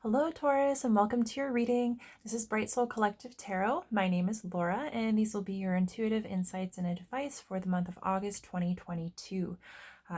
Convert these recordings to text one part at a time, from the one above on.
Hello, Taurus, and welcome to your reading. This is Bright Soul Collective Tarot. My name is Laura, and these will be your intuitive insights and advice for the month of August 2022.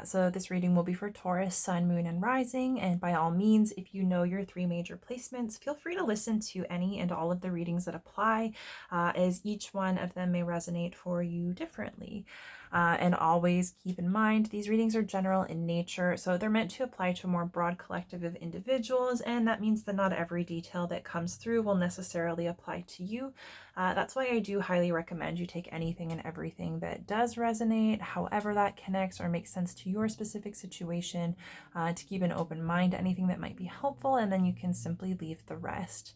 So this reading will be for Taurus, Sun, Moon, and Rising. And by all means, if you know your three major placements, feel free to listen to any and all of the readings that apply, as each one of them may resonate for you differently. And always keep in mind, these readings are general in nature, so they're meant to apply to a more broad collective of individuals, and that means that not every detail that comes through will necessarily apply to you. That's why I do highly recommend you take anything and everything that does resonate, however that connects or makes sense to your specific situation, to keep an open mind to anything that might be helpful, and then you can simply leave the rest.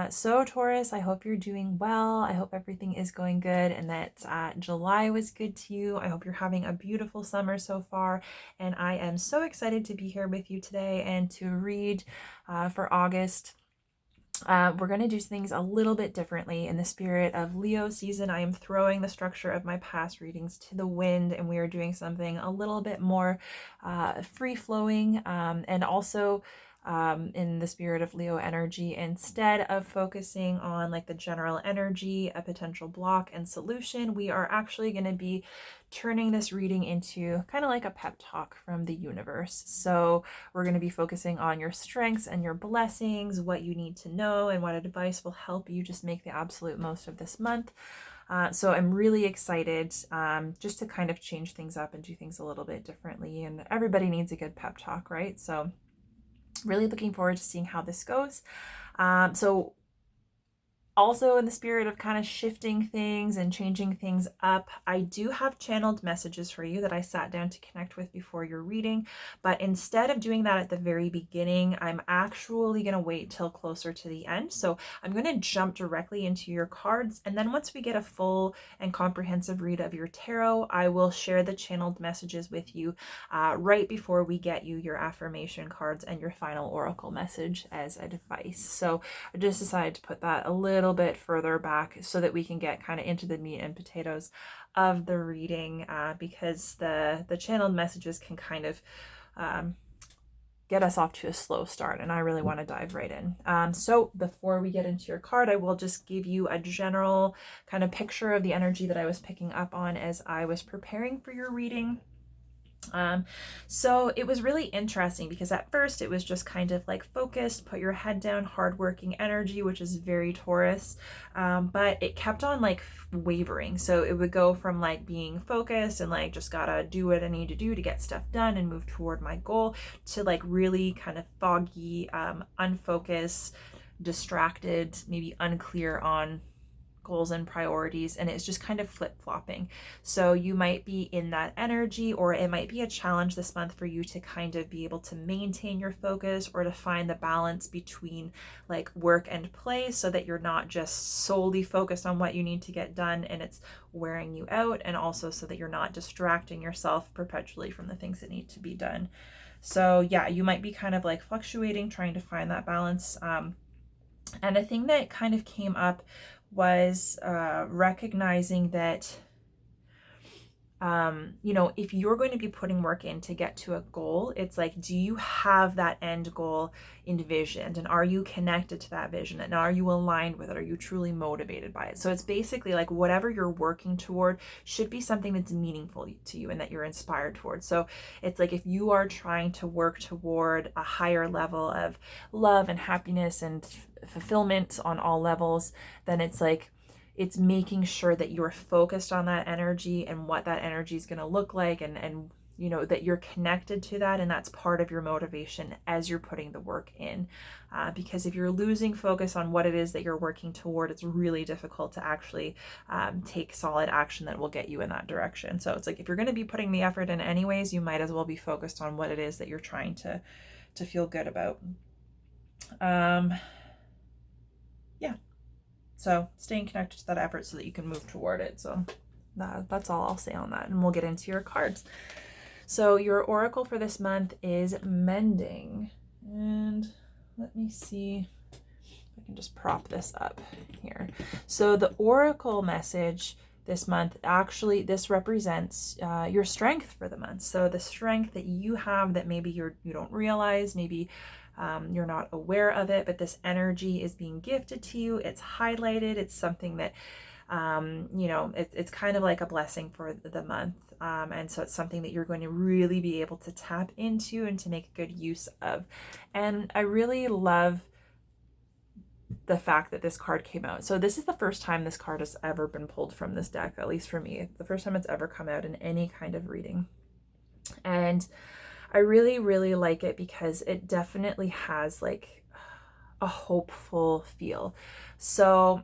So Taurus, I hope you're doing well. I hope everything is going good and that July was good to you. I hope you're having a beautiful summer so far. And I am so excited to be here with you today and to read for August. We're going to do things a little bit differently in the spirit of Leo season. I am throwing the structure of my past readings to the wind, and we are doing something a little bit more free-flowing, and also in the spirit of Leo energy, instead of focusing on like the general energy, a potential block and solution, we are actually going to be turning this reading into kind of like a pep talk from the universe. So we're going to be focusing on your strengths and your blessings, what you need to know, and what advice will help you just make the absolute most of this month. So I'm really excited just to kind of change things up and do things a little bit differently. And everybody needs a good pep talk, right? So really looking forward to seeing how this goes. So also in the spirit of kind of shifting things and changing things up, I do have channeled messages for you that I sat down to connect with before your reading. But instead of doing that at the very beginning, I'm actually going to wait till closer to the end. So I'm going to jump directly into your cards. And then once we get a full and comprehensive read of your tarot, I will share the channeled messages with you right before we get you your affirmation cards and your final oracle message as advice. So I just decided to put that a little bit further back so that we can get kind of into the meat and potatoes of the reading, because the channeled messages can kind of get us off to a slow start, and I really want to dive right in. So before we get into your card, I will just give you a general kind of picture of the energy that I was picking up on as I was preparing for your reading. So it was really interesting because at first it was just kind of like focused, put your head down, hardworking energy, which is very Taurus, but it kept on like wavering. So it would go from like being focused and like just gotta do what I need to do to get stuff done and move toward my goal, to like really kind of foggy, unfocused, distracted, maybe unclear on goals and priorities, and it's just kind of flip-flopping. So you might be in that energy, or it might be a challenge this month for you to kind of be able to maintain your focus or to find the balance between like work and play, so that you're not just solely focused on what you need to get done and it's wearing you out, and also so that you're not distracting yourself perpetually from the things that need to be done. So yeah, you might be kind of like fluctuating, trying to find that balance. And a thing that kind of came up was recognizing that, if you're going to be putting work in to get to a goal, it's like, do you have that end goal envisioned? And are you connected to that vision? And are you aligned with it? Are you truly motivated by it? So it's basically like whatever you're working toward should be something that's meaningful to you and that you're inspired towards. So it's like if you are trying to work toward a higher level of love and happiness and fulfillment on all levels, then it's like, it's making sure that you're focused on that energy and what that energy is going to look like, and that you're connected to that, and that's part of your motivation as you're putting the work in. Because if you're losing focus on what it is that you're working toward, it's really difficult to actually take solid action that will get you in that direction. So it's like, if you're going to be putting the effort in anyways, you might as well be focused on what it is that you're trying to feel good about. Yeah. So staying connected to that effort so that you can move toward it. So that's all I'll say on that. And we'll get into your cards. So your oracle for this month is mending. And let me see if I can just prop this up here. So the oracle message this month, actually, this represents your strength for the month. So the strength that you have that maybe you don't realize, maybe You're not aware of it, but this energy is being gifted to you. It's highlighted. It's something that, you know, it's kind of like a blessing for the month. And so it's something that you're going to really be able to tap into and to make good use of. And I really love the fact that this card came out. So this is the first time this card has ever been pulled from this deck, at least for me. The first time it's ever come out in any kind of reading. And I really, really like it because it definitely has like a hopeful feel. So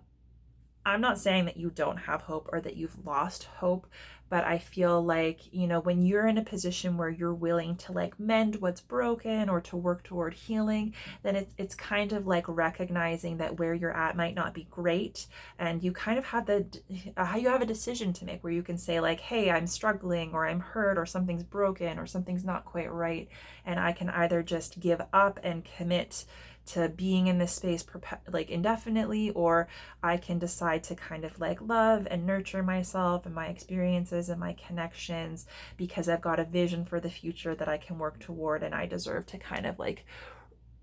I'm not saying that you don't have hope or that you've lost hope, but I feel like, you know, when you're in a position where you're willing to like mend what's broken or to work toward healing, then it's kind of like recognizing that where you're at might not be great, and you kind of have you have a decision to make where you can say like, hey, I'm struggling, or I'm hurt, or something's broken, or something's not quite right, and I can either just give up and commit to being in this space like indefinitely, or I can decide to kind of like love and nurture myself and my experiences and my connections, because I've got a vision for the future that I can work toward, and I deserve to kind of like,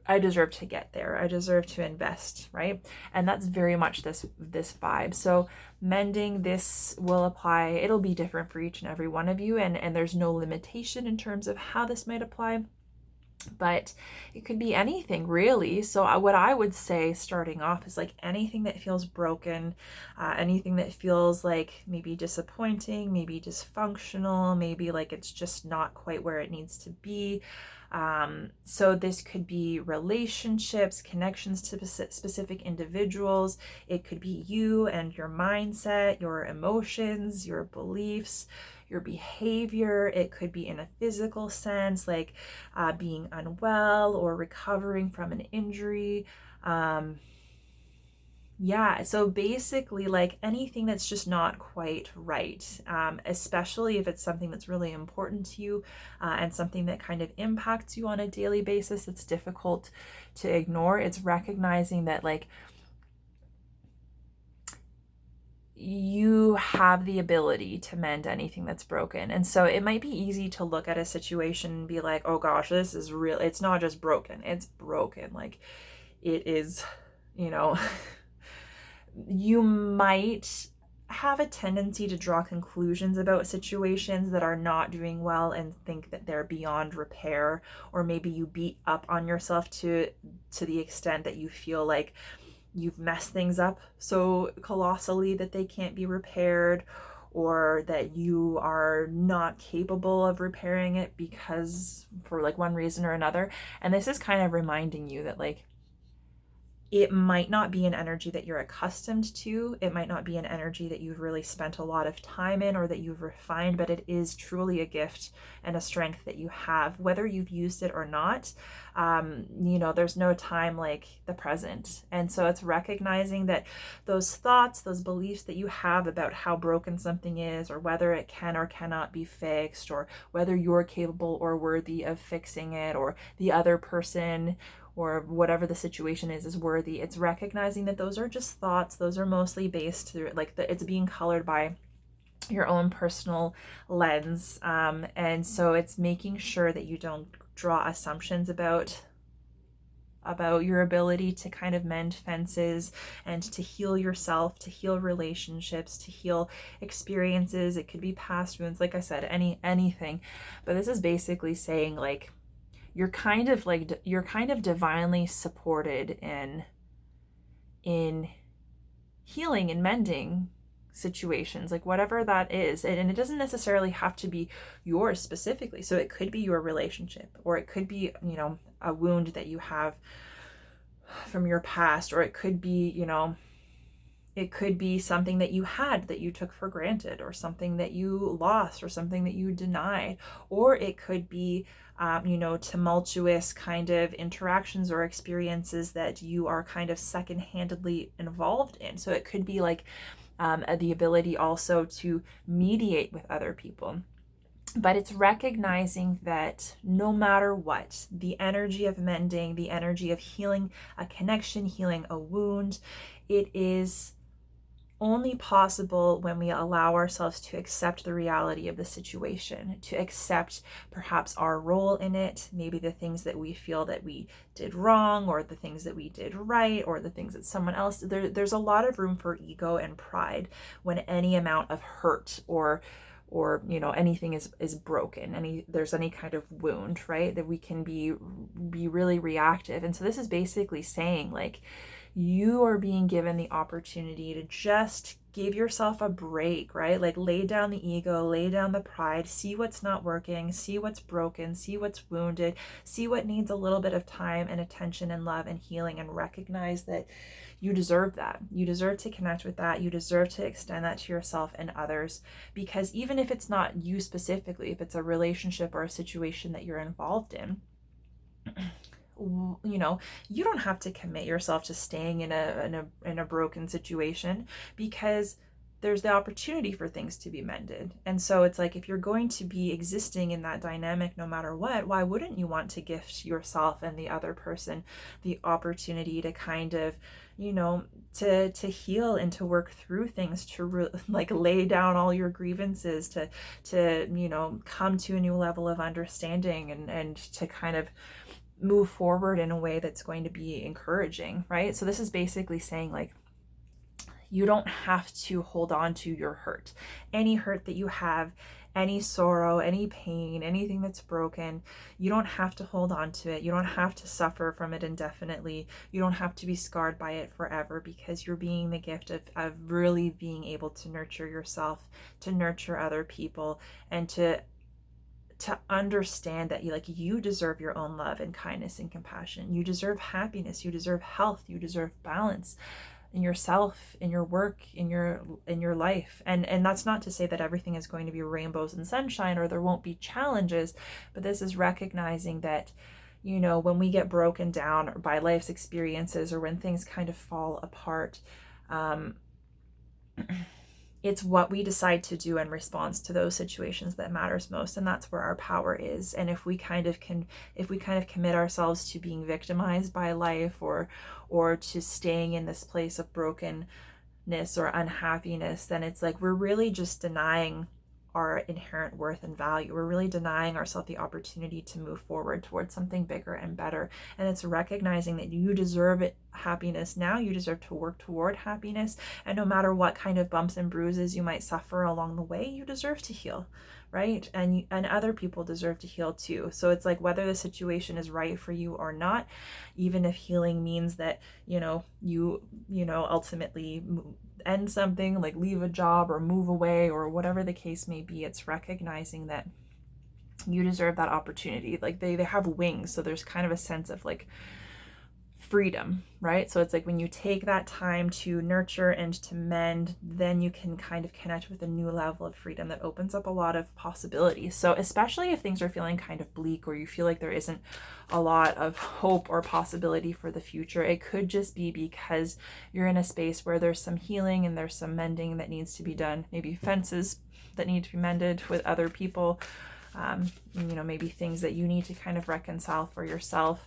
I deserve to get there. I deserve to invest, right? And that's very much this vibe. So mending, this will apply. It'll be different for each and every one of you, and there's no limitation in terms of how this might apply. But it could be anything really. So what I would say starting off is like anything that feels broken, anything that feels like maybe disappointing, maybe dysfunctional, maybe like it's just not quite where it needs to be. So this could be relationships, connections to specific individuals. It could be you and your mindset, your emotions, your beliefs, your behavior. It could be in a physical sense, like being unwell or recovering from an injury. Yeah, so basically like anything that's just not quite right, especially if it's something that's really important to you, and something that kind of impacts you on a daily basis that's difficult to ignore. It's recognizing that like you have the ability to mend anything that's broken. And so it might be easy to look at a situation and be like, oh gosh, this is real. It's not just broken, it's broken. Like it is, you know, you might have a tendency to draw conclusions about situations that are not doing well and think that they're beyond repair, or maybe you beat up on yourself to the extent that you feel like you've messed things up so colossally that they can't be repaired, or that you are not capable of repairing it because for like one reason or another. And this is kind of reminding you that like it might not be an energy that you're accustomed to. It might not be an energy that you've really spent a lot of time in or that you've refined, but it is truly a gift and a strength that you have, whether you've used it or not. You know, there's no time like the present. And so it's recognizing that those thoughts, those beliefs that you have about how broken something is, or whether it can or cannot be fixed, or whether you're capable or worthy of fixing it, or the other person or whatever the situation is worthy. It's recognizing that those are just thoughts. Those are mostly based through like it's being colored by your own personal lens. And so it's making sure that you don't draw assumptions about your ability to kind of mend fences and to heal yourself, to heal relationships, to heal experiences. It could be past wounds, like I said, anything. But this is basically saying like you're kind of divinely supported in healing and mending situations, like whatever that is. And it doesn't necessarily have to be yours specifically. So it could be your relationship, or it could be, you know, a wound that you have from your past, or it could be, you know, it could be something that you had that you took for granted, or something that you lost, or something that you denied, or it could be, you know, tumultuous kind of interactions or experiences that you are kind of second-handedly involved in. So it could be like the ability also to mediate with other people. But it's recognizing that no matter what, the energy of mending, the energy of healing a connection, healing a wound, it is only possible when we allow ourselves to accept the reality of the situation, to accept perhaps our role in it, maybe the things that we feel that we did wrong, or the things that we did right, or the things that someone else, there's a lot of room for ego and pride when any amount of hurt or anything is broken, there's any kind of wound, right? That we can be really reactive. And so this is basically saying, like, you are being given the opportunity to just give yourself a break, right? Like, lay down the ego, lay down the pride, see what's not working, see what's broken, see what's wounded, see what needs a little bit of time and attention and love and healing, and recognize that you deserve that. You deserve to connect with that. You deserve to extend that to yourself and others, because even if it's not you specifically, if it's a relationship or a situation that you're involved in, you don't have to commit yourself to staying in a broken situation, because there's the opportunity for things to be mended. And so it's like, if you're going to be existing in that dynamic no matter what, why wouldn't you want to gift yourself and the other person the opportunity to kind of, to heal and to work through things, to like lay down all your grievances, to come to a new level of understanding, and to kind of move forward in a way that's going to be encouraging, right? So this is basically saying, like, you don't have to hold on to your hurt. Any hurt that you have, any sorrow, any pain, anything that's broken, you don't have to hold on to it. You don't have to suffer from it indefinitely. You don't have to be scarred by it forever, because you're being the gift of really being able to nurture yourself, to nurture other people, and to understand that you deserve your own love and kindness and compassion. You deserve happiness. You deserve health. You deserve balance in yourself, in your work, in your life. And that's not to say that everything is going to be rainbows and sunshine, or there won't be challenges, but this is recognizing that, when we get broken down by life's experiences, or when things kind of fall apart, it's what we decide to do in response to those situations that matters most, and that's where our power is. And if we kind of commit ourselves to being victimized by life, or to staying in this place of brokenness or unhappiness, then it's like we're really just denying our inherent worth and value. We're really denying ourselves the opportunity to move forward towards something bigger and better. And it's recognizing that you deserve happiness now. You deserve to work toward happiness. And no matter what kind of bumps and bruises you might suffer along the way, you deserve to heal, right? And other people deserve to heal too. So it's like, whether the situation is right for you or not, even if healing means that, you ultimately end something, like leave a job or move away or whatever the case may be, it's recognizing that you deserve that opportunity. Like, they have wings, so there's kind of a sense of like freedom, right? So it's like, when you take that time to nurture and to mend, then you can kind of connect with a new level of freedom that opens up a lot of possibilities. So especially if things are feeling kind of bleak, or you feel like there isn't a lot of hope or possibility for the future, it could just be because you're in a space where there's some healing and there's some mending that needs to be done. Maybe fences that need to be mended with other people, maybe things that you need to kind of reconcile for yourself.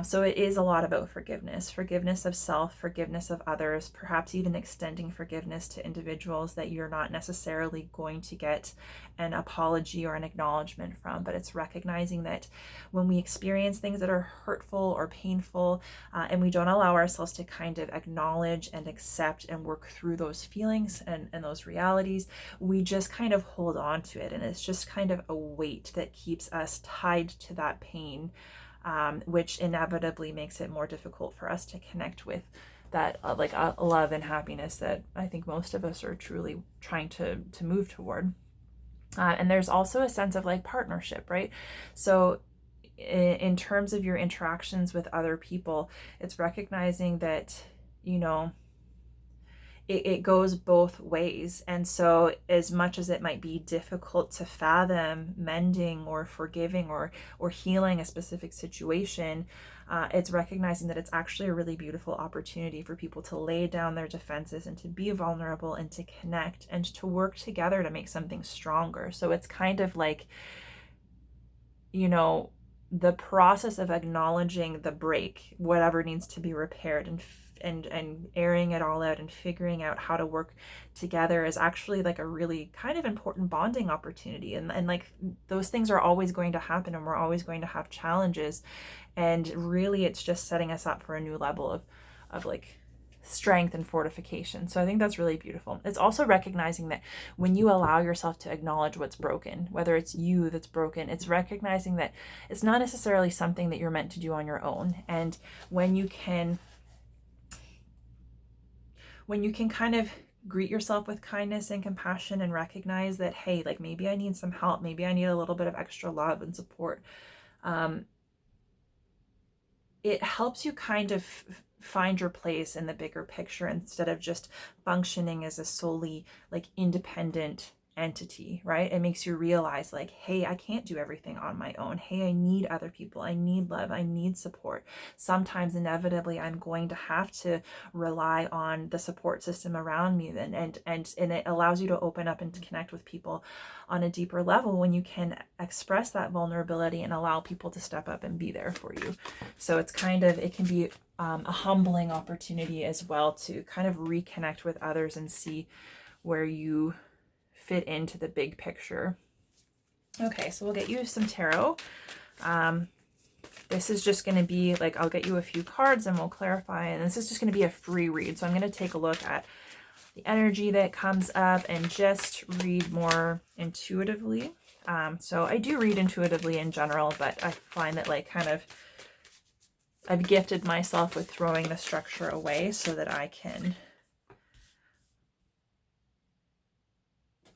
So it is a lot about forgiveness of self, forgiveness of others, perhaps even extending forgiveness to individuals that you're not necessarily going to get an apology or an acknowledgement from. But it's recognizing that when we experience things that are hurtful or painful, and we don't allow ourselves to kind of acknowledge and accept and work through those feelings and those realities, we just kind of hold on to it. And it's just kind of a weight that keeps us tied to that pain, which inevitably makes it more difficult for us to connect with that love and happiness that I think most of us are truly trying to move toward. And there's also a sense of like partnership, right? So in terms of your interactions with other people, it's recognizing that, it goes both ways. And so as much as it might be difficult to fathom mending or forgiving or healing a specific situation, it's recognizing that it's actually a really beautiful opportunity for people to lay down their defenses and to be vulnerable and to connect and to work together to make something stronger. So it's kind of like, the process of acknowledging the break, whatever needs to be repaired, and airing it all out and figuring out how to work together is actually like a really kind of important bonding opportunity. And like those things are always going to happen, and we're always going to have challenges. And really it's just setting us up for a new level of like strength and fortification. So I think that's really beautiful. It's also recognizing that when you allow yourself to acknowledge what's broken, whether it's you that's broken, it's recognizing that it's not necessarily something that you're meant to do on your own. And when you can kind of greet yourself with kindness and compassion and recognize that, hey, like maybe I need some help, maybe I need a little bit of extra love and support, it helps you kind of find your place in the bigger picture instead of just functioning as a solely like independent entity, right? It makes you realize like, hey, I can't do everything on my own. Hey, I need other people. I need love. I need support. Sometimes inevitably I'm going to have to rely on the support system around me, and it allows you to open up and to connect with people on a deeper level when you can express that vulnerability and allow people to step up and be there for you. So it's kind of, it can be a humbling opportunity as well to kind of reconnect with others and see where you fit into the big picture. Okay, so we'll get you some tarot. This is just going to be like, I'll get you a few cards and we'll clarify, and this is just going to be a free read. So I'm going to take a look at the energy that comes up and just read more intuitively. So I do read intuitively in general, but I find that like kind of I've gifted myself with throwing the structure away so that I can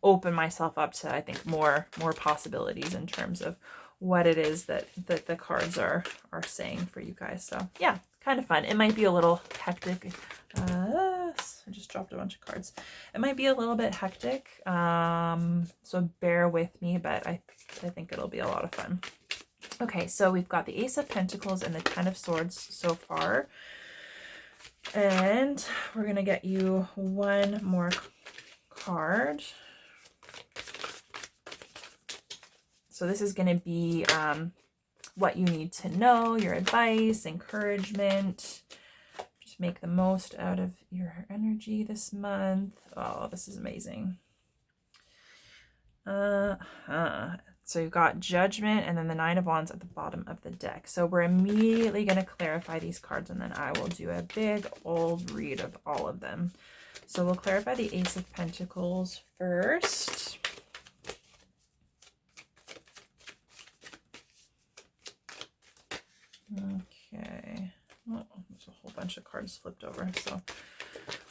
open myself up to, I think, more possibilities in terms of what it is that the cards are saying for you guys. So yeah, kind of fun. It might be a little hectic. I just dropped a bunch of cards. It might be a little bit hectic, so bear with me, but I think it'll be a lot of fun. Okay, so we've got the Ace of Pentacles and the Ten of Swords so far. And we're going to get you one more card. So this is going to be what you need to know, your advice, encouragement. Just make the most out of your energy this month. Oh, this is amazing. So you've got Judgment and then the Nine of Wands at the bottom of the deck. So we're immediately going to clarify these cards, and then I will do a big old read of all of them. So we'll clarify the Ace of Pentacles first. Okay. Oh, there's a whole bunch of cards flipped over, so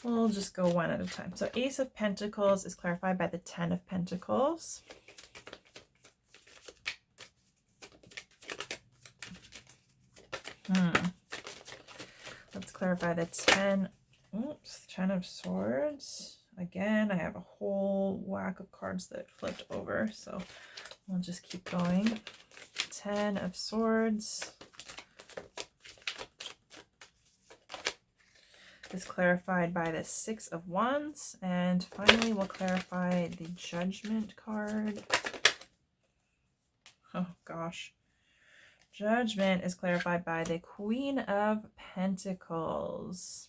we'll just go one at a time. So Ace of Pentacles is clarified by the Ten of Pentacles. Let's clarify the Ten of Swords. Again, I have a whole whack of cards that flipped over, so we'll just keep going. Ten of Swords is clarified by the Six of Wands. And finally, we'll clarify the Judgment card. Oh, gosh. Judgment is clarified by the Queen of Pentacles.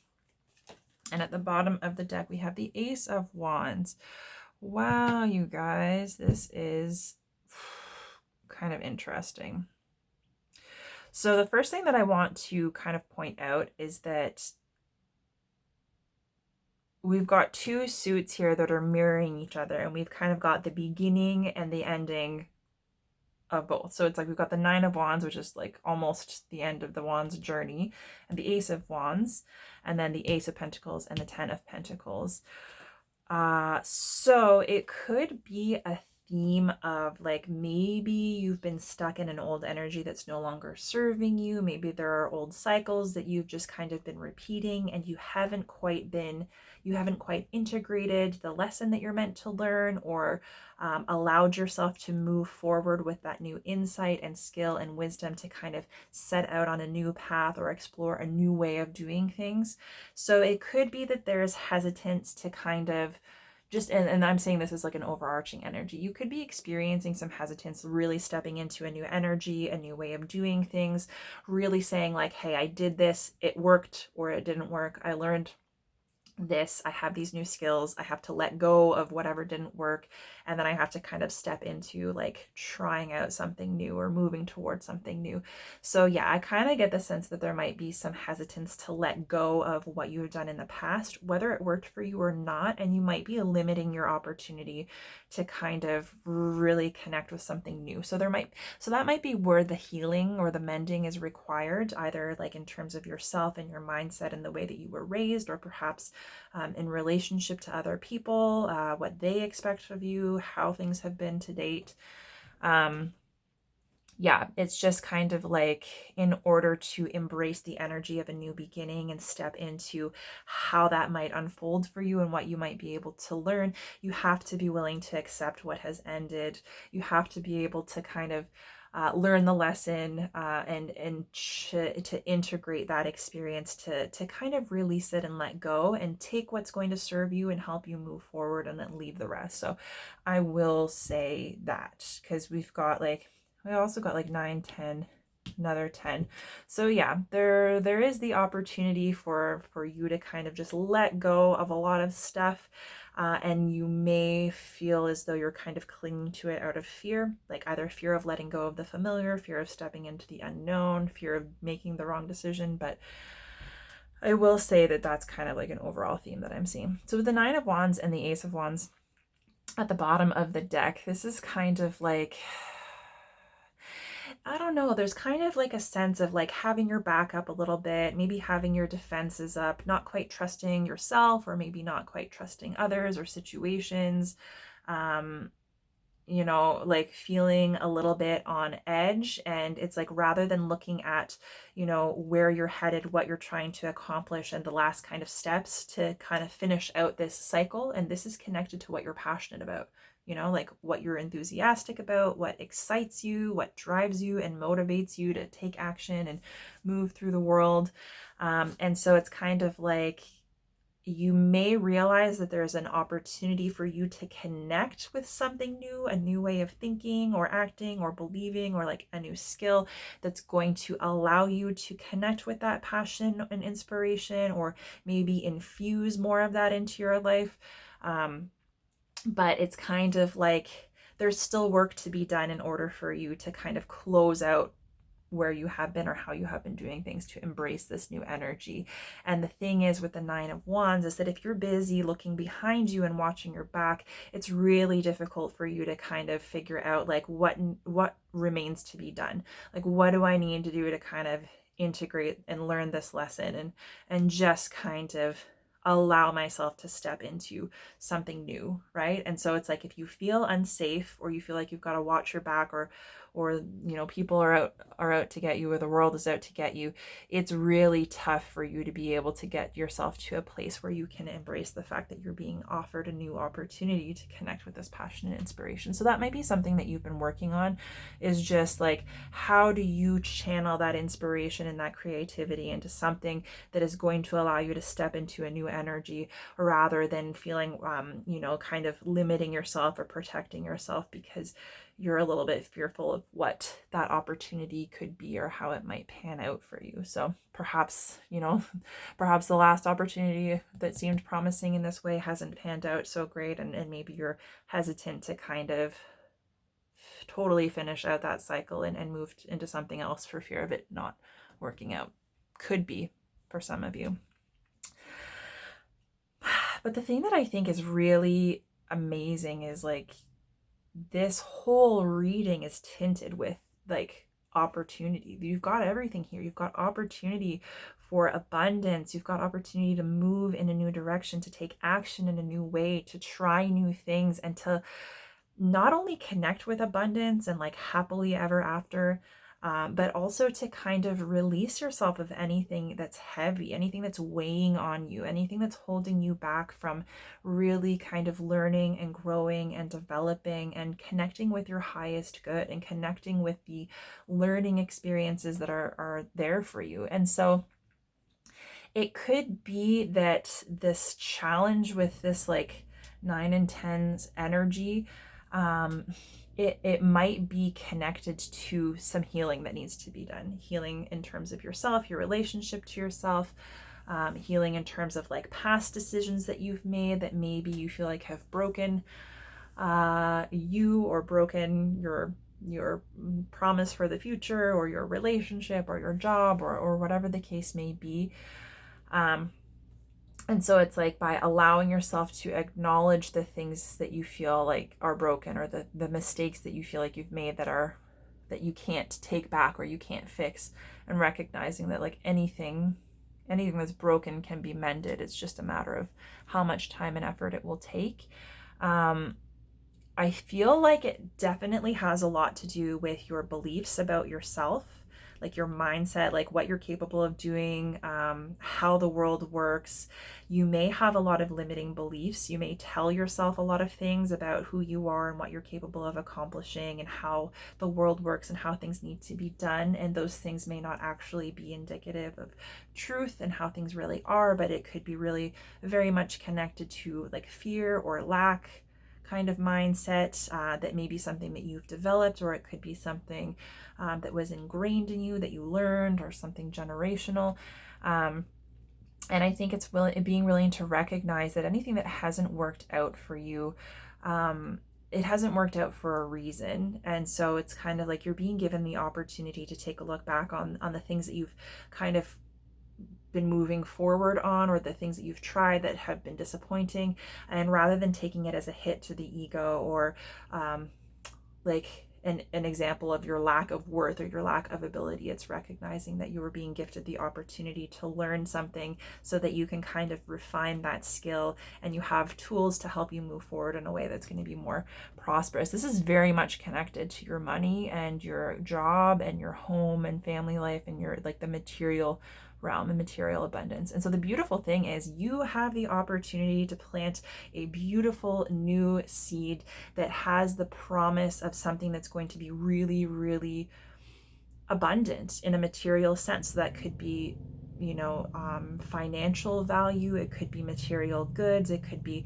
And at the bottom of the deck, we have the Ace of Wands. Wow, you guys, this is kind of interesting. So the first thing that I want to kind of point out is that we've got two suits here that are mirroring each other, and we've kind of got the beginning and the ending of both. So it's like we've got the Nine of Wands, which is like almost the end of the Wands journey, and the Ace of Wands, and then the Ace of Pentacles and the Ten of Pentacles. So it could be a theme of like, maybe you've been stuck in an old energy that's no longer serving you. Maybe there are old cycles that you've just kind of been repeating, and you haven't quite integrated the lesson that you're meant to learn, or allowed yourself to move forward with that new insight and skill and wisdom to kind of set out on a new path or explore a new way of doing things. So it could be that there's hesitance to kind of just, and I'm saying this is like an overarching energy. You could be experiencing some hesitance, really stepping into a new energy, a new way of doing things, really saying like, hey, I did this, it worked or it didn't work. I learned this, I have these new skills, I have to let go of whatever didn't work, and then I have to kind of step into like trying out something new or moving towards something new. So yeah, I kind of get the sense that there might be some hesitance to let go of what you have done in the past, whether it worked for you or not, and you might be limiting your opportunity to kind of really connect with something new. So that might be where the healing or the mending is required, either like in terms of yourself and your mindset and the way that you were raised, or perhaps in relationship to other people, what they expect of you, how things have been to date. Yeah, it's just kind of like in order to embrace the energy of a new beginning and step into how that might unfold for you and what you might be able to learn, you have to be willing to accept what has ended. You have to be able to kind of learn the lesson and to integrate that experience, to kind of release it and let go and take what's going to serve you and help you move forward, and then leave the rest. So I will say that, because we also got like 9, 10, another 10. So yeah, there is the opportunity for you to kind of just let go of a lot of stuff. And you may feel as though you're kind of clinging to it out of fear, like either fear of letting go of the familiar, fear of stepping into the unknown, fear of making the wrong decision. But I will say that that's kind of like an overall theme that I'm seeing. So with the 9 of Wands and the Ace of Wands at the bottom of the deck, this is kind of like, I don't know, there's kind of like a sense of like having your back up a little bit, maybe having your defenses up, not quite trusting yourself, or maybe not quite trusting others or situations. You know, like feeling a little bit on edge. And it's like, rather than looking at, you know, where you're headed, what you're trying to accomplish, and the last kind of steps to kind of finish out this cycle. And this is connected to what you're passionate about, you know, like what you're enthusiastic about, what excites you, what drives you and motivates you to take action and move through the world. And so it's kind of like, you may realize that there's an opportunity for you to connect with something new, a new way of thinking or acting or believing, or like a new skill that's going to allow you to connect with that passion and inspiration, or maybe infuse more of that into your life. But it's kind of like there's still work to be done in order for you to kind of close out where you have been or how you have been doing things to embrace this new energy. And the thing is with the 9 of Wands is that if you're busy looking behind you and watching your back, it's really difficult for you to kind of figure out like what remains to be done. Like, what do I need to do to kind of integrate and learn this lesson, and just kind of allow myself to step into something new, right? And so it's like, if you feel unsafe, or you feel like you've got to watch your back, or you know, people are out to get you, or the world is out to get you, it's really tough for you to be able to get yourself to a place where you can embrace the fact that you're being offered a new opportunity to connect with this passion and inspiration. So that might be something that you've been working on, is just like, how do you channel that inspiration and that creativity into something that is going to allow you to step into a new energy, rather than feeling you know, kind of limiting yourself or protecting yourself because you're a little bit fearful of what that opportunity could be or how it might pan out for you. So perhaps, you know, perhaps the last opportunity that seemed promising in this way hasn't panned out so great, and maybe you're hesitant to kind of totally finish out that cycle and move into something else for fear of it not working out. Could be for some of you. But the thing that I think is really amazing is like, this whole reading is tinted with like opportunity. You've got everything here. You've got opportunity for abundance. You've got opportunity to move in a new direction, to take action in a new way, to try new things, and to not only connect with abundance and like happily ever after, but also to kind of release yourself of anything that's heavy, anything that's weighing on you, anything that's holding you back from really kind of learning and growing and developing and connecting with your highest good, and connecting with the learning experiences that are there for you. And so it could be that this challenge with this like 9 and 10's energy, it might be connected to some healing that needs to be done. Healing in terms of yourself, your relationship to yourself, healing in terms of like past decisions that you've made that maybe you feel like have broken you, or broken your promise for the future, or your relationship, or your job, or whatever the case may be. And so it's like by allowing yourself to acknowledge the things that you feel like are broken, or the mistakes that you feel like you've made that you can't take back or you can't fix, and recognizing that like anything that's broken can be mended. It's just a matter of how much time and effort it will take. I feel like it definitely has a lot to do with your beliefs about yourself, like your mindset, like what you're capable of doing, how the world works. You may have a lot of limiting beliefs. You may tell yourself a lot of things about who you are and what you're capable of accomplishing and how the world works and how things need to be done. And those things may not actually be indicative of truth and how things really are, but it could be really very much connected to like fear or lack kind of mindset, that may be something that you've developed, or it could be something that was ingrained in you that you learned, or something generational. And I think it's being willing to recognize that anything that hasn't worked out for you, it hasn't worked out for a reason. And so it's kind of like you're being given the opportunity to take a look back on the things that you've kind of been moving forward on, or the things that you've tried that have been disappointing, and rather than taking it as a hit to the ego, or like an example of your lack of worth or your lack of ability, it's recognizing that you were being gifted the opportunity to learn something so that you can kind of refine that skill, and you have tools to help you move forward in a way that's going to be more prosperous. This is very much connected to your money and your job and your home and family life and your like the material realm and material abundance. And so the beautiful thing is you have the opportunity to plant a beautiful new seed that has the promise of something that's going to be really, really abundant in a material sense. So that could be, financial value. It could be material goods. It could be,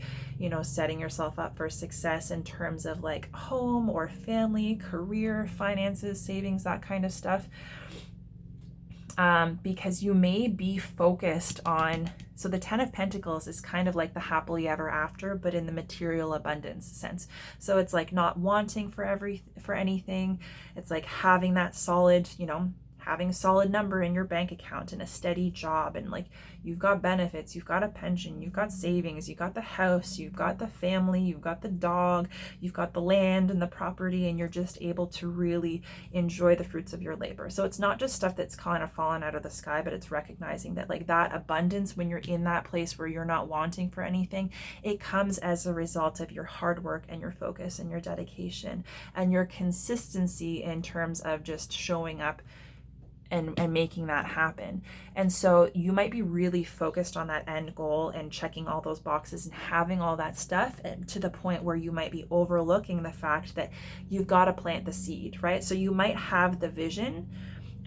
setting yourself up for success in terms of like home or family, career, finances, savings, that kind of stuff. Because you may be focused on, so the 10 of Pentacles is kind of like the happily ever after, but in the material abundance sense. So it's like not wanting for anything. It's like having that solid, having a solid number in your bank account and a steady job, and like you've got benefits, you've got a pension, you've got savings, you've got the house, you've got the family, you've got the dog, you've got the land and the property, and you're just able to really enjoy the fruits of your labor. So it's not just stuff that's kind of fallen out of the sky, but it's recognizing that like that abundance, when you're in that place where you're not wanting for anything, it comes as a result of your hard work and your focus and your dedication and your consistency in terms of just showing up and making that happen. And so you might be really focused on that end goal and checking all those boxes and having all that stuff, to the point where you might be overlooking the fact that you've got to plant the seed, right? So you might have the vision,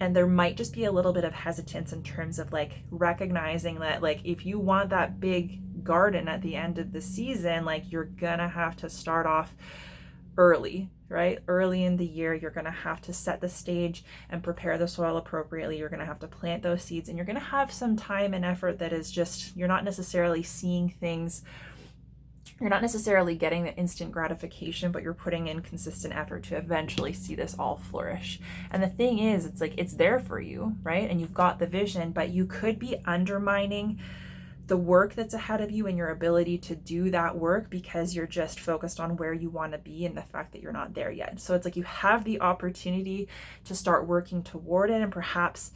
and there might just be a little bit of hesitance in terms of like recognizing that like if you want that big garden at the end of the season, like you're gonna have to start off early, right? Early in the year, you're going to have to set the stage and prepare the soil appropriately. You're going to have to plant those seeds, and you're going to have some time and effort that is just, you're not necessarily seeing things, you're not necessarily getting the instant gratification, but you're putting in consistent effort to eventually see this all flourish. And the thing is, it's like, it's there for you, right? And you've got the vision, but you could be undermining the work that's ahead of you and your ability to do that work because you're just focused on where you want to be and the fact that you're not there yet. So it's like you have the opportunity to start working toward it, and perhaps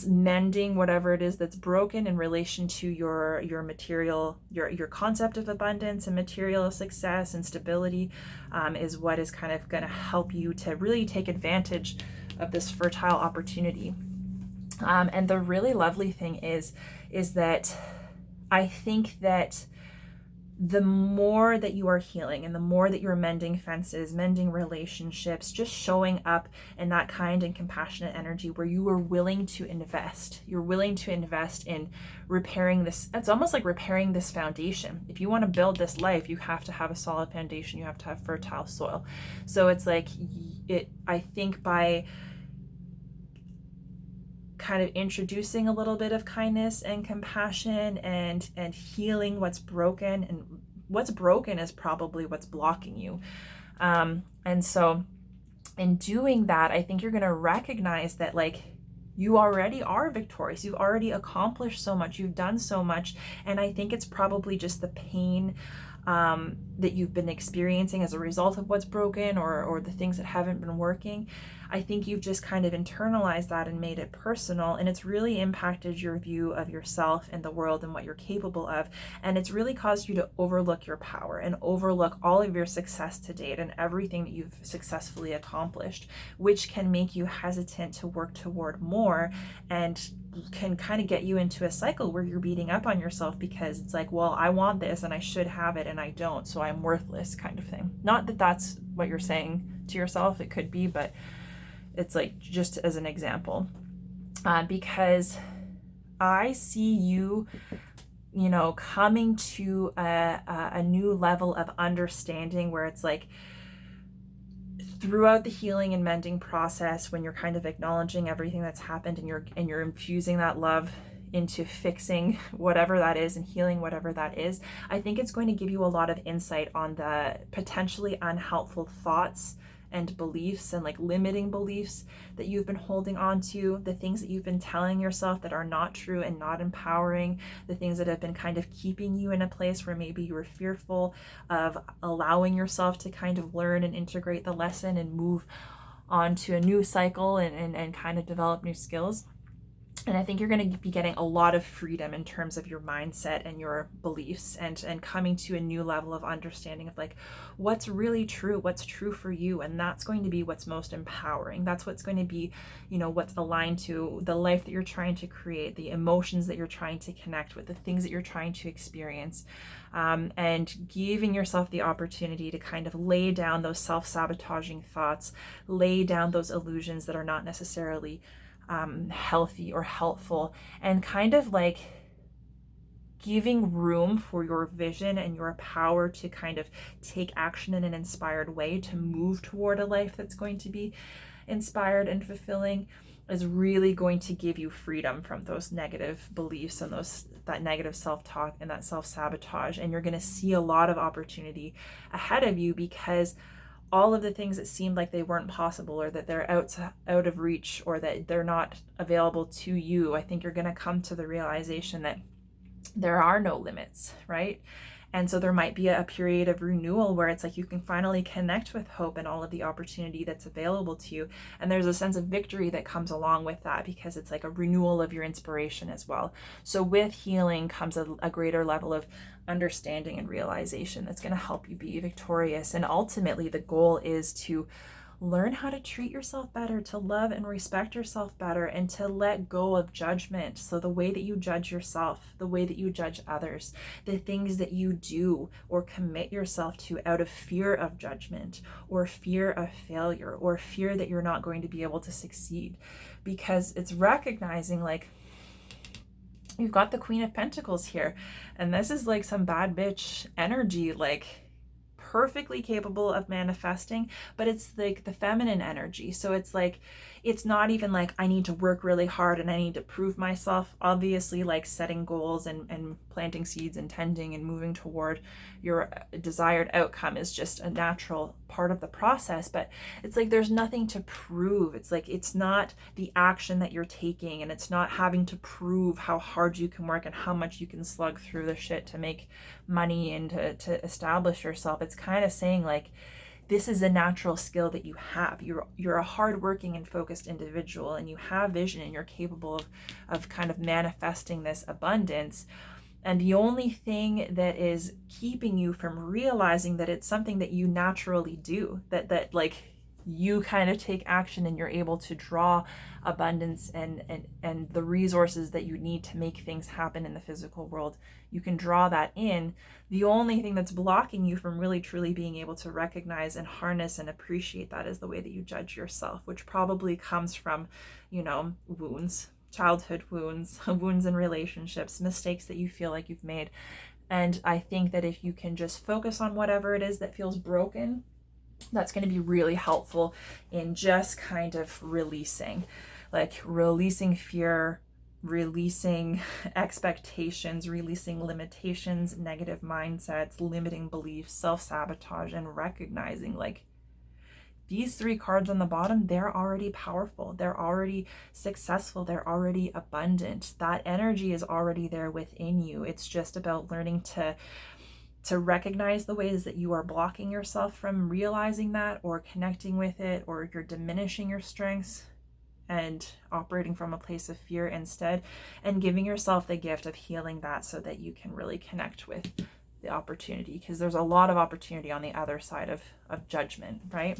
mending whatever it is that's broken in relation to your material, your concept of abundance and material success and stability, is what is kind of going to help you to really take advantage of this fertile opportunity. And the really lovely thing is that I think that the more that you are healing and the more that you're mending fences, mending relationships, just showing up in that kind and compassionate energy where you are willing to invest. You're willing to invest in repairing this. It's almost like repairing this foundation. If you want to build this life, you have to have a solid foundation. You have to have fertile soil. So it's like, I think by kind of introducing a little bit of kindness and compassion and healing what's broken, and what's broken is probably what's blocking you. And so in doing that, I think you're going to recognize that like you already are victorious. You've already accomplished so much. You've done so much. And I think it's probably just the pain that you've been experiencing as a result of what's broken, or the things that haven't been working. I think you've just kind of internalized that and made it personal, and it's really impacted your view of yourself and the world and what you're capable of. And it's really caused you to overlook your power and overlook all of your success to date and everything that you've successfully accomplished, which can make you hesitant to work toward more, and can kind of get you into a cycle where you're beating up on yourself because it's like, well, I want this and I should have it and I don't, so I'm worthless, kind of thing. Not that that's what you're saying to yourself, it could be, but it's like just as an example, because I see you, you know, coming to a new level of understanding where it's like, throughout the healing and mending process, when you're kind of acknowledging everything that's happened and you're infusing that love into fixing whatever that is and healing whatever that is, I think it's going to give you a lot of insight on the potentially unhelpful thoughts and beliefs and like limiting beliefs that you've been holding on to, the things that you've been telling yourself that are not true and not empowering, the things that have been kind of keeping you in a place where maybe you were fearful of allowing yourself to kind of learn and integrate the lesson and move on to a new cycle and kind of develop new skills. And I think you're going to be getting a lot of freedom in terms of your mindset and your beliefs, and coming to a new level of understanding of like what's really true, what's true for you. And that's going to be what's most empowering. That's what's going to be, you know, what's aligned to the life that you're trying to create, the emotions that you're trying to connect with, the things that you're trying to experience, and giving yourself the opportunity to kind of lay down those self-sabotaging thoughts, lay down those illusions that are not necessarily healthy or helpful, and kind of like giving room for your vision and your power to kind of take action in an inspired way to move toward a life that's going to be inspired and fulfilling is really going to give you freedom from those negative beliefs and that negative self-talk and that self-sabotage. And you're going to see a lot of opportunity ahead of you, because all of the things that seemed like they weren't possible, or that they're out of reach, or that they're not available to you, I think you're going to come to the realization that there are no limits, right? And so there might be a period of renewal where it's like you can finally connect with hope and all of the opportunity that's available to you. And there's a sense of victory that comes along with that, because it's like a renewal of your inspiration as well. So with healing comes a greater level of understanding and realization that's going to help you be victorious. And ultimately the goal is to learn how to treat yourself better, to love and respect yourself better, and to let go of judgment. So the way that you judge yourself, the way that you judge others, the things that you do or commit yourself to out of fear of judgment, or fear of failure, or fear that you're not going to be able to succeed. Because it's recognizing like, you've got the Queen of Pentacles here, and this is like some bad bitch energy, like perfectly capable of manifesting, but it's like the feminine energy. So it's like, it's not even like I need to work really hard and I need to prove myself. Obviously, like setting goals and planting seeds and tending and moving toward your desired outcome is just a natural part of the process, but it's like there's nothing to prove. It's like, it's not the action that you're taking, and it's not having to prove how hard you can work and how much you can slug through the shit to make money and to establish yourself. It's kind of saying like, this is a natural skill that you have. You're a hardworking and focused individual, and you have vision, and you're capable of kind of manifesting this abundance. And the only thing that is keeping you from realizing that it's something that you naturally do, that like you kind of take action and you're able to draw abundance and the resources that you need to make things happen in the physical world. You can draw that in. The only thing that's blocking you from really truly being able to recognize and harness and appreciate that is the way that you judge yourself, which probably comes from, you know, wounds, childhood wounds, wounds in relationships, mistakes that you feel like you've made. And I think that if you can just focus on whatever it is that feels broken, that's going to be really helpful in just kind of releasing fear, releasing expectations, releasing limitations, negative mindsets, limiting beliefs, self-sabotage, and recognizing like these 3 cards on the bottom, they're already powerful. They're already successful. They're already abundant. That energy is already there within you. It's just about learning to recognize the ways that you are blocking yourself from realizing that or connecting with it, or you're diminishing your strengths and operating from a place of fear instead, and giving yourself the gift of healing that so that you can really connect with the opportunity, because there's a lot of opportunity on the other side of judgment, right?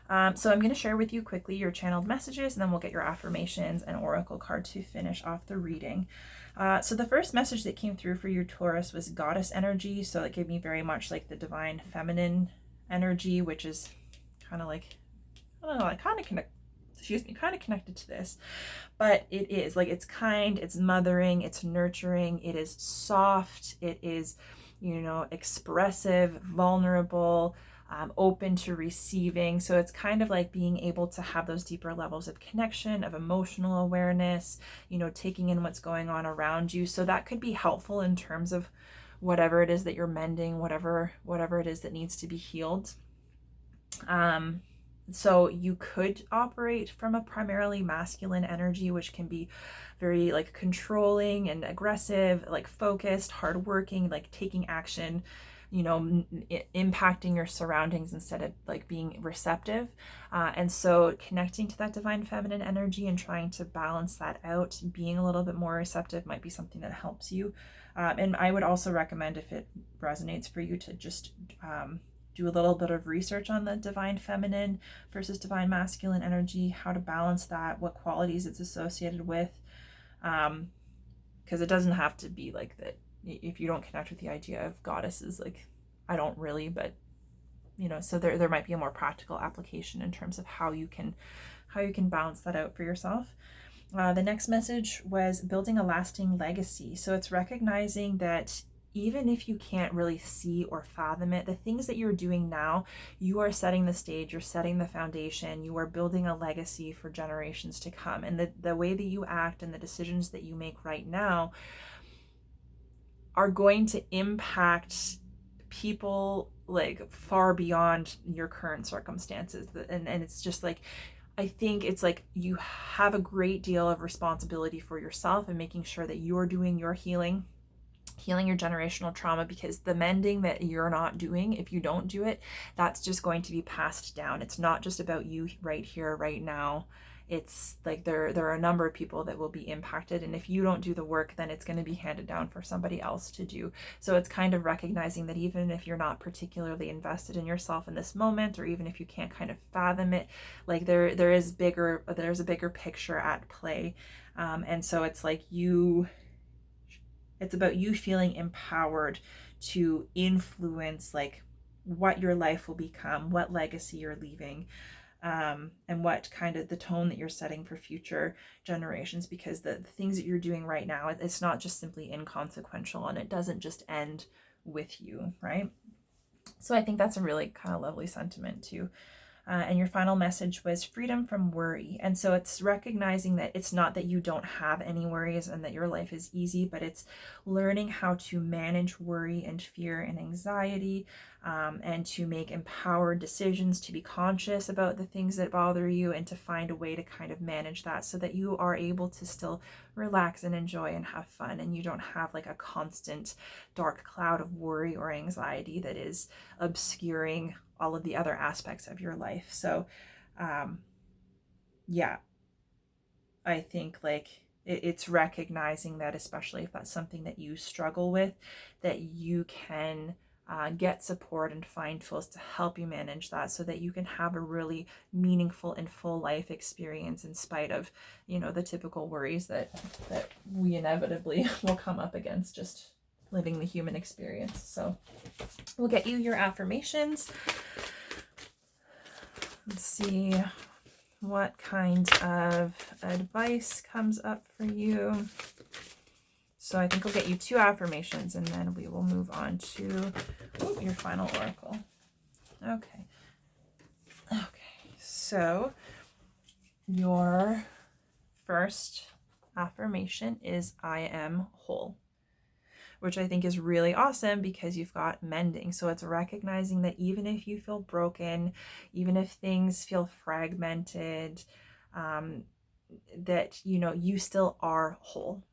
So I'm going to share with you quickly your channeled messages, and then we'll get your affirmations and oracle card to finish off the reading. So the first message that came through for your Taurus was goddess energy. So it gave me very much like the divine feminine energy, which is kind of like, I don't know, kind of connected to this, but it is like, it's kind, it's mothering, it's nurturing, it is soft, it is, you know, expressive, vulnerable, open to receiving. So it's kind of like being able to have those deeper levels of connection, of emotional awareness, you know, taking in what's going on around you. So that could be helpful in terms of whatever it is that you're mending, whatever it is that needs to be healed. So you could operate from a primarily masculine energy, which can be very like controlling and aggressive, like focused, hardworking, like taking action, you know, impacting your surroundings instead of like being receptive. And so connecting to that divine feminine energy and trying to balance that out, being a little bit more receptive might be something that helps you. And I would also recommend, if it resonates for you, to just do a little bit of research on the divine feminine versus divine masculine energy, how to balance that, what qualities it's associated with. Because it doesn't have to be like that. If you don't connect with the idea of goddesses, like I don't really, but you know, so there might be a more practical application in terms of how you can balance that out for yourself. The next message was building a lasting legacy. So it's recognizing that even if you can't really see or fathom it, the things that you're doing now, you are setting the stage, you're setting the foundation, you are building a legacy for generations to come. And the way that you act and the decisions that you make right now are going to impact people like far beyond your current circumstances. And it's just like, I think it's like you have a great deal of responsibility for yourself and making sure that you're doing your healing your generational trauma, because the mending that you're not doing, if you don't do it, that's just going to be passed down. It's not just about you right here, right now. It's like there are a number of people that will be impacted, and if you don't do the work, then it's going to be handed down for somebody else to do. So it's kind of recognizing that even if you're not particularly invested in yourself in this moment, or even if you can't kind of fathom it, like there's a bigger picture at play. And so it's like it's about you feeling empowered to influence like what your life will become, what legacy you're leaving, and what kind of the tone that you're setting for future generations, because the things that you're doing right now, it's not just simply inconsequential, and it doesn't just end with you, right? So I think that's a really kind of lovely sentiment too. And your final message was freedom from worry. And so it's recognizing that it's not that you don't have any worries and that your life is easy, but it's learning how to manage worry and fear and anxiety, and to make empowered decisions, to be conscious about the things that bother you, and to find a way to kind of manage that so that you are able to still relax and enjoy and have fun, and you don't have like a constant dark cloud of worry or anxiety that is obscuring all of the other aspects of your life. So yeah, I think like it's recognizing that, especially if that's something that you struggle with, that you can get support and find tools to help you manage that so that you can have a really meaningful and full life experience in spite of, the typical worries that we inevitably will come up against just living the human experience. So we'll get you your affirmations. Let's see what kind of advice comes up for you. So I think we'll get you 2 affirmations and then we will move on to your final oracle. Okay. So your first affirmation is I am whole, which I think is really awesome because you've got mending. So it's recognizing that even if you feel broken, even if things feel fragmented, that, you still are whole.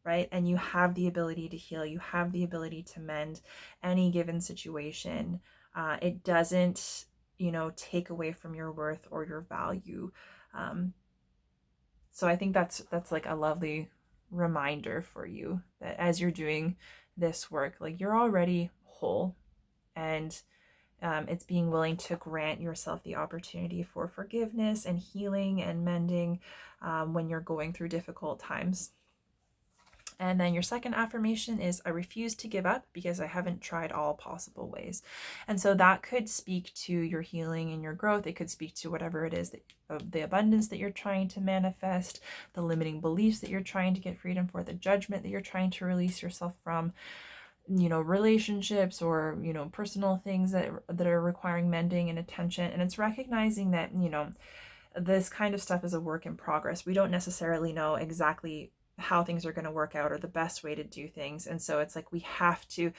Right? And you have the ability to heal. You have the ability to mend any given situation. It doesn't, take away from your worth or your value. So I think that's like a lovely reminder for you that as you're doing this work, like you're already whole, and it's being willing to grant yourself the opportunity for forgiveness and healing and mending when you're going through difficult times. And then your second affirmation is I refuse to give up because I haven't tried all possible ways. And so that could speak to your healing and your growth. It could speak to whatever it is that the abundance that you're trying to manifest, the limiting beliefs that you're trying to get freedom for, the judgment that you're trying to release yourself from, relationships or, personal things that are requiring mending and attention. And it's recognizing that, this kind of stuff is a work in progress. We don't necessarily know exactly how things are going to work out or the best way to do things. And so it's like we have to,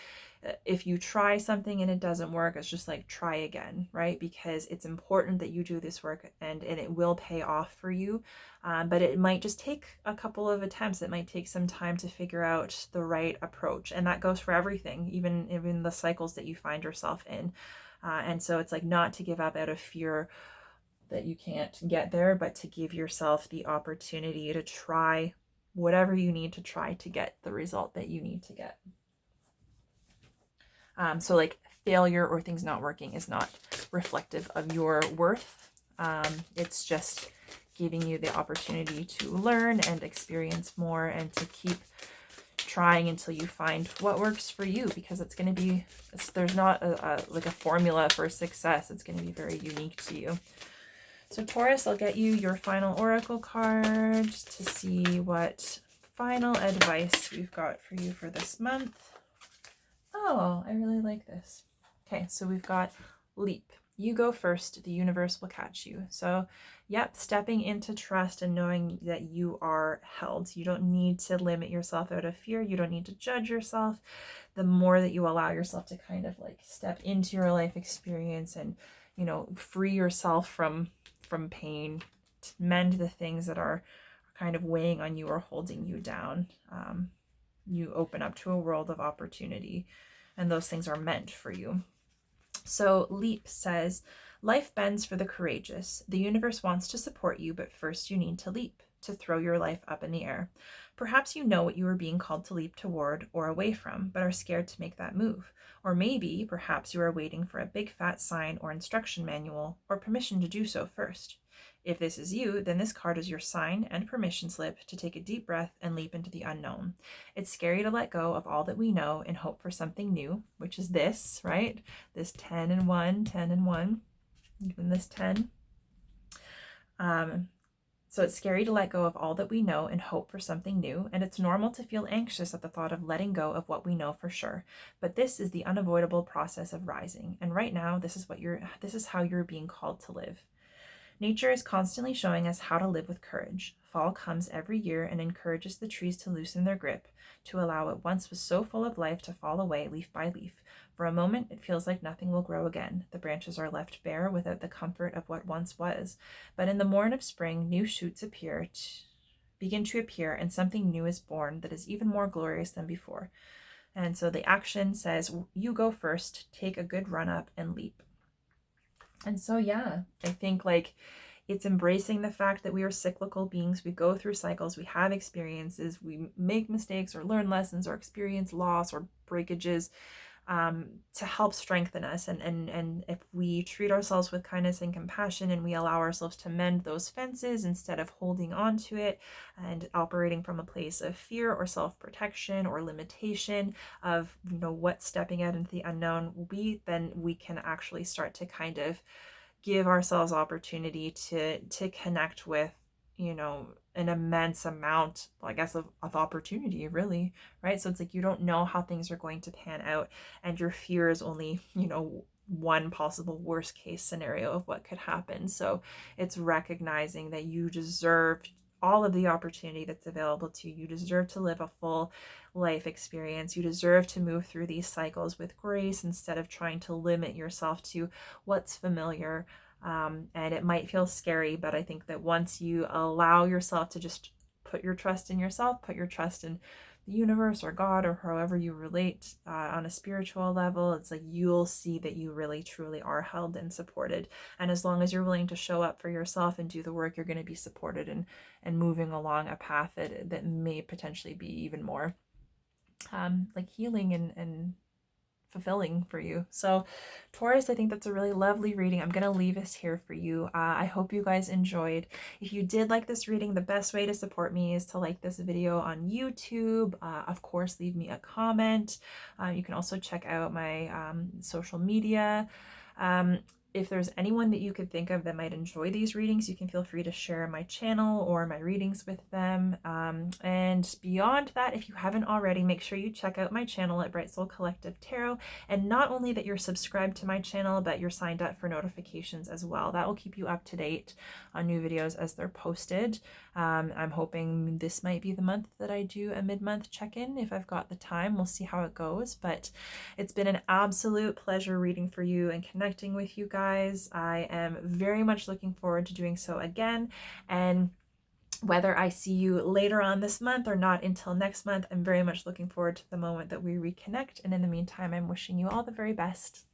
if you try something and it doesn't work, it's just like try again, right? Because it's important that you do this work and it will pay off for you. But it might just take a couple of attempts. It might take some time to figure out the right approach. And that goes for everything, even the cycles that you find yourself in. And so it's like not to give up out of fear that you can't get there, but to give yourself the opportunity to try whatever you need to try to get the result that you need to get. So like failure or things not working is not reflective of your worth. It's just giving you the opportunity to learn and experience more and to keep trying until you find what works for you, because it's going to be, there's not like a formula for success. It's going to be very unique to you. So Taurus, I'll get you your final oracle card to see what final advice we've got for you for this month. Oh, I really like this. Okay, so we've got leap. You go first, the universe will catch you. So, yep, stepping into trust and knowing that you are held. You don't need to limit yourself out of fear. You don't need to judge yourself. The more that you allow yourself to kind of like step into your life experience and, free yourself from pain, to mend the things that are kind of weighing on you or holding you down, you open up to a world of opportunity, and those things are meant for you. So leap says, life bends for the courageous. The universe wants to support you, but first you need to leap, to throw your life up in the air. Perhaps you know what you are being called to leap toward or away from, but are scared to make that move. Or maybe, perhaps you are waiting for a big fat sign or instruction manual or permission to do so first. If this is you, then this card is your sign and permission slip to take a deep breath and leap into the unknown. It's scary to let go of all that we know and hope for something new, which is this, right? This 10 and 1, 10 and 1, even this 10. So it's scary to let go of all that we know and hope for something new, and it's normal to feel anxious at the thought of letting go of what we know for sure. But this is the unavoidable process of rising, and right now, this is how you're being called to live. Nature is constantly showing us how to live with courage. Fall comes every year and encourages the trees to loosen their grip, to allow what once was so full of life to fall away leaf by leaf. For a moment, it feels like nothing will grow again. The branches are left bare without the comfort of what once was. But in the morn of spring, new shoots begin to appear, and something new is born that is even more glorious than before. And so the action says, you go first, take a good run up and leap. And so, yeah, I think like it's embracing the fact that we are cyclical beings. We go through cycles, we have experiences, we make mistakes or learn lessons or experience loss or breakages. to help strengthen us. And if we treat ourselves with kindness and compassion, and we allow ourselves to mend those fences instead of holding on to it and operating from a place of fear or self-protection or limitation of, you know, what stepping out into the unknown will be, then we can actually start to kind of give ourselves opportunity to connect with, you know, an immense amount, I guess, of opportunity, really, right? So it's like you don't know how things are going to pan out, and your fear is only, you know, one possible worst case scenario of what could happen. So it's recognizing that you deserve all of the opportunity that's available to you. You deserve to live a full life experience. You deserve to move through these cycles with grace instead of trying to limit yourself to what's familiar. And it might feel scary, but I think that once you allow yourself to just put your trust in yourself, put your trust in the universe or God or however you relate on a spiritual level, it's like you'll see that you really truly are held and supported. And as long as you're willing to show up for yourself and do the work, you're going to be supported and moving along a path that may potentially be even more like healing and fulfilling for you. So Taurus, I think that's a really lovely reading. I'm going to leave this here for you. I hope you guys enjoyed. If you did like this reading, the best way to support me is to like this video on YouTube. Of course, leave me a comment. You can also check out my social media. If there's anyone that you could think of that might enjoy these readings, you can feel free to share my channel or my readings with them. And beyond that, if you haven't already, make sure you check out my channel at Bright Soul Collective Tarot. And not only that you're subscribed to my channel, but you're signed up for notifications as well. That will keep you up to date on new videos as they're posted. I'm hoping this might be the month that I do a mid-month check-in if I've got the time. We'll see how it goes, but it's been an absolute pleasure reading for you and connecting with you guys. I am very much looking forward to doing so again, and whether I see you later on this month or not until next month, I'm very much looking forward to the moment that we reconnect. And in the meantime, I'm wishing you all the very best.